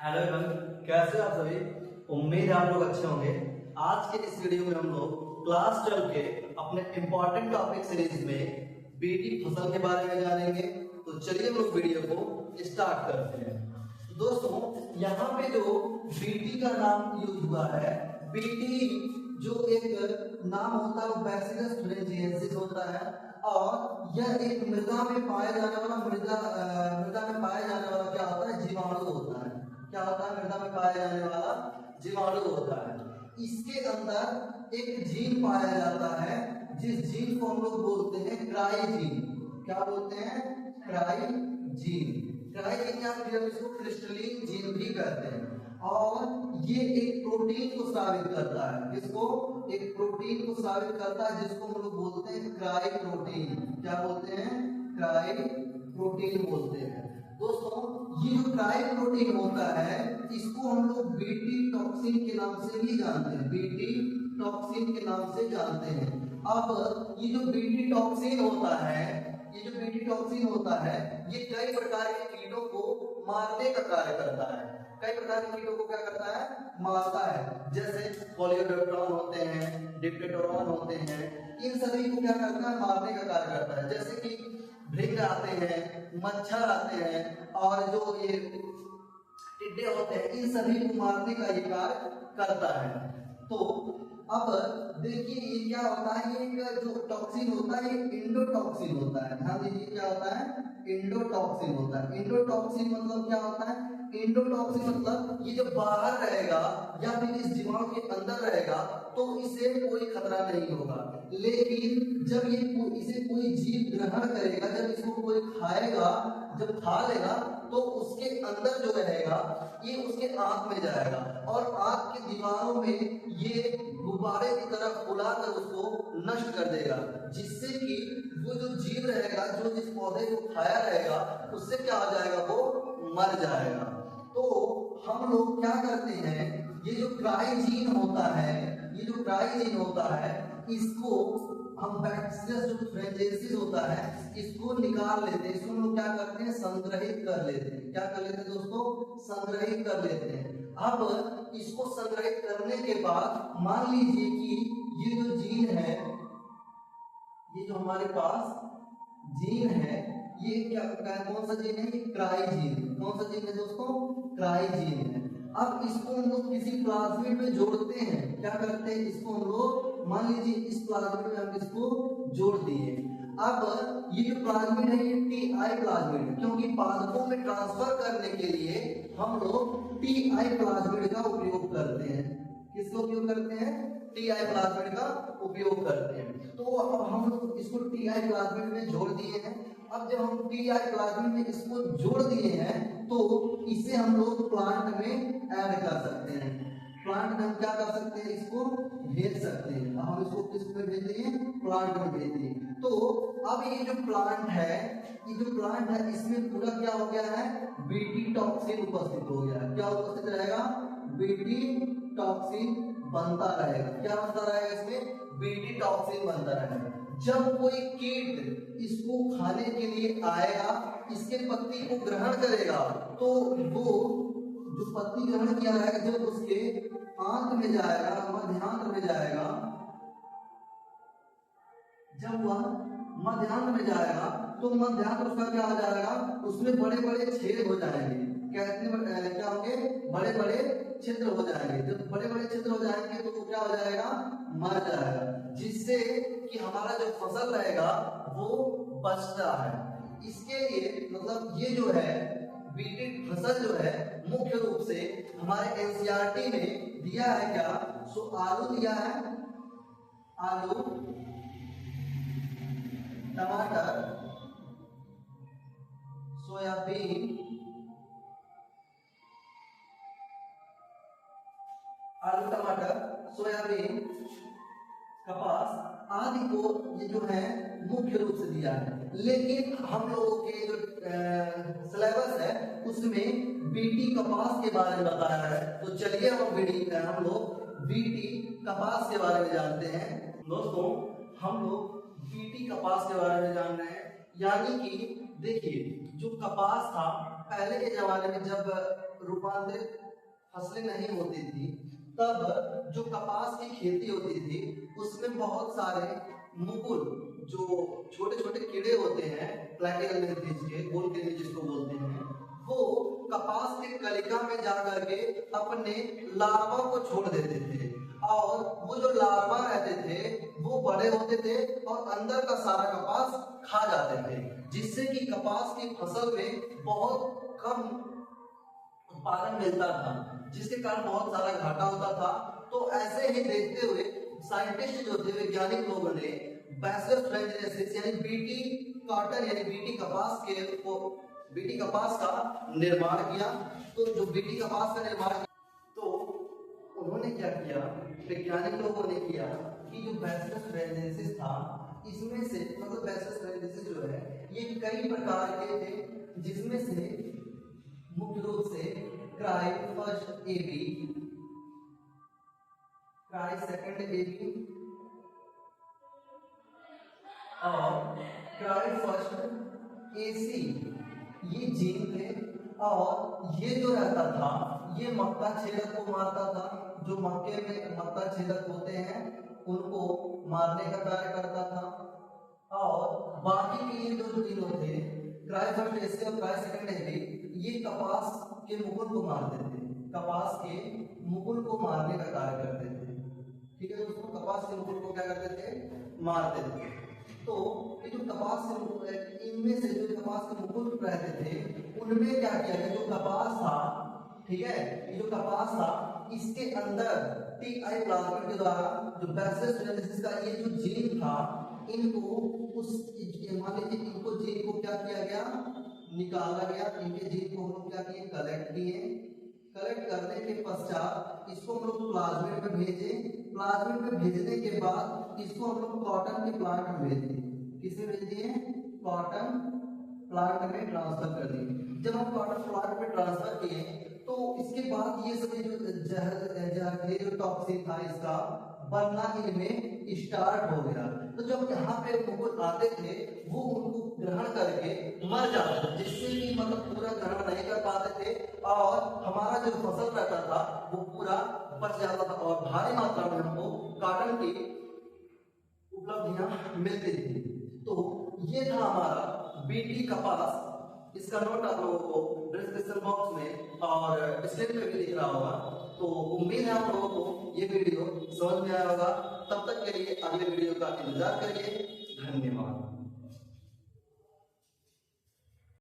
Hello everyone, कैसे हो आप सभी। उम्मीद है आप लोग अच्छे होंगे। आज के इस वीडियो में हम लोग क्लास 12 के अपने इंपॉर्टेंट टॉपिक सीरीज में बीटी फसल के बारे में जानेंगे। तो चलिए हम लोग वीडियो को स्टार्ट करते हैं। तो दोस्तों, यहाँ पे जो बीटी का नाम यूज हुआ है, बीटी जो एक नाम होता है वो बैसिलस thuringiensis होता है और यह एक मृदा में पाया जाने वाला मृदा में पाया जाने वाला क्या होता है, जीवाणु होता है। क्या होता है, मृदा में पाया जाने वाला जीवाणु होता है। इसके अंदर एक जीन पाया जाता है जिस जीन को हम लोग बोलते हैं क्राइजीन। क्या बोलते हैं, क्राइजीन। क्राइजीन या फिर हम इसको क्रिस्टलीन जीन भी कहते हैं और ये एक प्रोटीन को साबित करता है। किसको, एक प्रोटीन को साबित करता है जिसको हम लोग बोलते हैं क्राई प्रोटीन। क्या बोलते हैं, क्राई प्रोटीन बोलते हैं। दोस्तों, ये जो क्राई प्रोटीन होता है इसको हम लोग बीटी टॉक्सिन के नाम से भी जानते हैं। बीटी टॉक्सिन के नाम से जानते हैं। अब ये जो बीटी टॉक्सिन होता है, ये जो बीटी टॉक्सिन होता है ये कई प्रकार के कीटों को मारने का कार्य करता है। कई प्रकार के कीटों को क्या करता है, मारता है। जैसे पॉलीओडेप्टरॉन होते हैं, डिप्टेटोरॉन होते हैं, इन सभी को क्या करता है, मारने का कार्य करता है। जैसे कि भृंग आते हैं, मच्छर आते हैं और जो ये टिड्डे होते हैं, इन सभी को मारने का ये कार्य करता है। तो अब देखिए ये क्या होता है, ये जो टॉक्सिन होता है ये इंडोटॉक्सिन होता है। ध्यान दीजिए क्या होता है, इंडोटॉक्सिन होता है। इंडोटॉक्सिन मतलब क्या होता है, इंडोटॉक्सिन मतलब ये जो बाहर रहेगा या फिर इस जीवाणु के अंदर रहेगा तो इसे कोई खतरा नहीं होगा। लेकिन जब ये इसे कोई जीव ग्रहण करेगा, जब इसको कोई खाएगा, जब खा लेगा तो उसके अंदर जो रहेगा ये उसके आंख में जाएगा और आंख के दीवारों में ये गुब्बारे की तरह फुलाकर उसको नष्ट कर देगा, जिससे कि वो जो जीव रहेगा, जो जिस पौधे को खाया रहेगा, उससे क्या हो जाएगा, वो मर जाएगा। तो हम लोग क्या करते हैं, ये जो क्राइजीन होता है, ये जो क्राइजीन होता है इसको हम बैसिलस जो thuringiensis होता है इसको निकाल लेते हैं। इसको हम लोग क्या करते हैं, संग्रहित कर लेते हैं। क्या कर लेते हैं दोस्तों, संग्रहित कर लेते हैं। अब इसको संग्रहित करने के बाद मान लीजिए कि ये जो जीन है, ये जो हमारे पास जीन है, ये क्या कौन सा जीन है, क्राइजीन। कौन सा जीन है दोस्तों, क्राइजीन है। अब इसको हम लोग किसी प्लाज्मिड में जोड़ते हैं। क्या करते हैं, इसको हम लोग मान लीजिए इस प्लाज्मिड में हम इसको जोड़ दिए। अब ये जो प्लाज्मिड है ये टीआई प्लाज्मिड, क्योंकि पादपों में ट्रांसफर करने के लिए हम लोग टीआई प्लाज्मिड का उपयोग करते हैं। किसका उपयोग करते हैं, टीआई प्लाज्मिड का उपयोग करते हैं। तो अब हम लोग इसको टीआई प्लाज्मिड में जोड़ दिए हैं। अब जब हम टीआई प्लाज्मिड में इसको जोड़ दिए हैं तो इसे हम लोग प्लांट में ऐड कर सकते हैं। प्लांट में हम क्या कर सकते हैं, इसको भेज सकते हैं। अब हम इसको किस में भेज दिए, प्लांट में भेज दिए। तो अब ये जो प्लांट है, ये जो प्लांट है इसमें पूरा क्या हो गया है, बीटी टॉक्सिन उपस्थित हो गया है। क्या उपस्थित रहेगा, बीटी टॉक्सिन बनता रहेगा। क्या बनता रहेगा, इसमें बीटी टॉक्सिन बनता रहेगा। जब कोई कीट इसको खाने के लिए आएगा, इसके पत्ती को ग्रहण करेगा तो वो जो पत्ती ग्रहण किया रहेगा, जब उसके आंत में जाएगा, मध्यांत्र में जाएगा, जब वह मध्यांत्र में जाएगा तो मध्यांत्र उसका क्या हो जाएगा, उसमें बड़े बड़े छेद हो जाएंगे। क्या होंगे, बड़े बड़े छिद्र हो जाएंगे। जब बड़े बड़े छिद्र हो जाएंगे तो वो क्या हो जाएगा, मर जाएगा, जिससे कि हमारा जो फसल रहेगा वो बचता है। इसके लिए मतलब ये जो है बीटी फसल जो है मुख्य रूप से हमारे एनसीईआरटी में दिया है क्या, सो आलू दिया है, आलू, टमाटर, सोयाबीन, आलू, टमाटर, सोयाबीन, कपास आदि को ये जो है मुख्य रूप से दिया है। लेकिन हम लोगों के जो सिलेबस है उसमें बीटी कपास के बारे में बताया है। तो चलिए हम लोग बीटी कपास के बारे में जानते हैं। दोस्तों, हम लोग बीटी कपास के बारे में जान रहे हैं। यानी कि देखिए, जो कपास था पहले के जमाने में, जब रूपांतरित फसलें नहीं होती थी, तब जो कपास की खेती होती थी उसमें बहुत सारे मुकुल, जो छोटे छोटे कीड़े होते हैं प्लैटिकल के गोल कीड़े जिसको बोलते हैं, वो कपास के कलिका में जा करके अपने लार्वा को छोड़ देते थे, और वो जो लार्वा रहते थे वो बड़े होते थे और अंदर का सारा कपास खा जाते थे, जिससे कि कपास की फसल में बहुत कम उत्पादन मिलता था, जिसके कारण बहुत सारा घाटा होता था। तो ऐसे ही देखते हुए साइंटिस्ट जो थे, वैज्ञानिक लोगों ने बैसिलस thuringiensis यानी बीटी कॉटन यानी बीटी कपास का निर्माण किया। तो जो बीटी कपास का निर्माण किया, तो उन्होंने क्या किया, वैज्ञानिक लोगों ने किया कि जो बैसिलस thuringiensis था, इसमें से मतलब बैसिलस thuringiensis जो है ये कई प्रकार के थे, जिसमें से मुख्य रूप से cry first AB, cry second AB और क्राई फर्स्ट एसी ये जीन थे। और ये जो रहता था ये मक्का छेदक को मारता था, जो मक्के में मक्का छेदक होते हैं उनको मारने का कार्य करता था। और बाकी के ये दो जीनों थे, क्राई फर्स्ट एसी और क्राई सेकंड एबी, ये कपास के मुकुल को मारते थे, कपास के मुकुल को मारने का कार्य करते थे। ठीक है दोस्तों, कपास के मुकुल को क्या करते थे, मारते थे। तो ये जो कपास के इनमें से जो कपास के मुकुल रहते थे उनमें क्या किया गया, जो कपास था, ठीक है, ये जो कपास था इसके अंदर टीआई प्लाज्मिड के द्वारा जो बैसिलस thuringiensis का ये जो जीन था, इनको उस मान लीजिए इनको जीन को क्या किया गया, निकाला गया। इनके जीन को हम लोग क्या किए, कलेक्ट किए। कलेक्ट करने के पश्चात इसको हम लोग प्लाज्मिड में भेजे। प्लाज्मिड में भेजने के बाद इसको हम लोग कॉटन के प्लांट में भेज दिए। किसे भेज दिए, कॉटन प्लांट में ट्रांसफर कर दिए। जब हम कॉटन प्लांट में ट्रांसफर किए तो इसके बाद ये सभी जो जहर जो टॉक्सिन था इसका बनना इनमें स्टार्ट हो गया। तो जब यहाँ पे मुकुल आते थे वो उनको ग्रहण करके मर जाते थे, जिससे कि मतलब पूरा ग्रहण नहीं कर पाते थे और हमारा जो फसल रहता था वो पूरा बच जाता था और भारी मात्रा में हमको कॉटन की उपलब्धियां मिलती थी। तो ये था हमारा बीटी कपास। इसका नोट आप लोगों को डिस्क्रिप्शन बॉक्स में और स्क्रीन पे भी दिख रहा होगा। तो उम्मीद है आप लोगों को ये वीडियो समझ में आया होगा। तब तक के लिए अगले वीडियो का इंतजार करिए। धन्यवाद।